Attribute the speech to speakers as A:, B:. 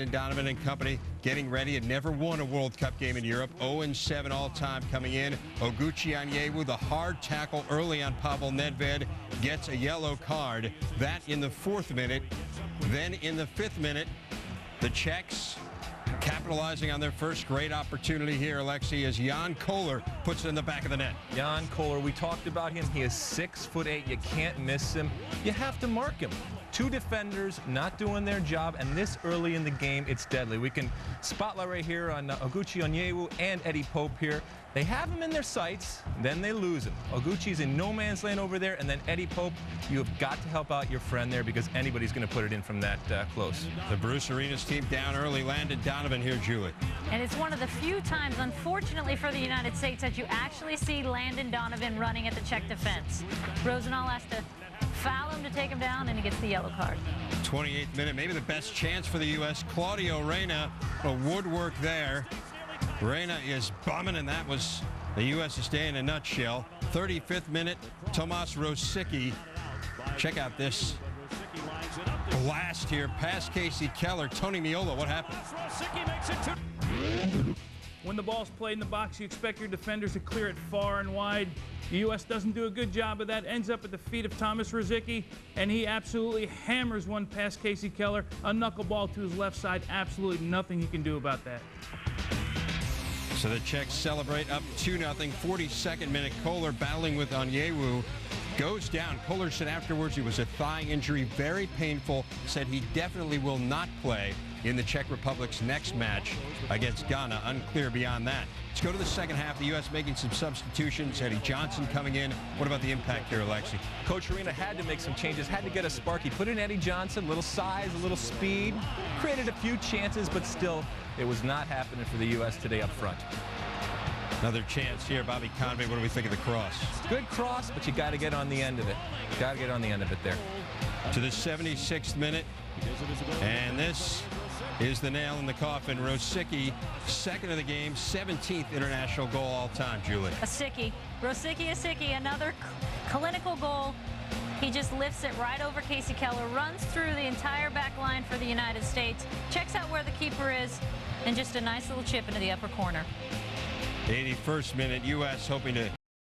A: Landon Donovan and company getting ready. Had never won a World Cup game in Europe. 0-7 all-time coming in. Oguchi Onyewu, the hard tackle early on Pavel Nedved, gets a yellow card. That in the 4th minute. Then in the 5th minute, the Czechs capitalizing on their first great opportunity here, Alexi, as Jan Koller puts it in the back of the net.
B: Jan Koller, we talked about him. He is 6'8". You can't miss him. You have to mark him. 2 defenders not doing their job, and this early in the game, it's deadly. We can spotlight right here on Oguchi Onyewu and Eddie Pope here. They have him in their sights, then they lose him. Oguchi's in no man's land over there, and then Eddie Pope, you have got to help out your friend there because anybody's going to put it in from that close.
A: The Bruce Arenas team down early. Landon Donovan here, Julie.
C: And it's one of the few times, unfortunately for the United States, that you actually see Landon Donovan running at the Czech defense. Rosenthal has to foul him to take him down, and he gets the yellow card.
A: 28th minute, maybe the best chance for the U.S. Claudio Reyna, a woodwork there. Reyna is bumming, and that was the U.S.'s day in a nutshell. 35th minute, Tomas Rosicki. Check out this blast here past Casey Keller. Tony Miola, what happened?
D: When the ball's played in the box, you expect your defenders to clear it far and wide. The U.S. doesn't do a good job of that. Ends up at the feet of Tomas Rosicki, and he absolutely hammers one past Casey Keller. A knuckleball to his left side. Absolutely nothing he can do about that.
A: So the Czechs celebrate up 2-0. 42nd minute, Koller battling with Onyewu. Goes down. Koller said afterwards it was a thigh injury, very painful. Said he definitely will not play in the Czech Republic's next match against Ghana. Unclear beyond that. Let's go to the second half. The U.S. making some substitutions. Eddie Johnson coming in. What about the impact here, Alexi?
B: Coach Arena had to make some changes, had to get a spark. He put in Eddie Johnson, a little size, a little speed, created a few chances, but still, it was not happening for the U.S. today up front.
A: Another chance here. Bobby Convey, what do we think of the cross?
B: Good cross, but you got to get on the end of it. Got to get on the end of it there.
A: To the 76th minute, and this is the nail in the coffin. Rosicki, second of the game, 17th international goal all time, Julie.
C: Rosicki, another clinical goal. He just lifts it right over Casey Keller, runs through the entire back line for the United States, checks out where the keeper is, and just a nice little chip into the upper corner.
A: 81st minute, U.S. hoping to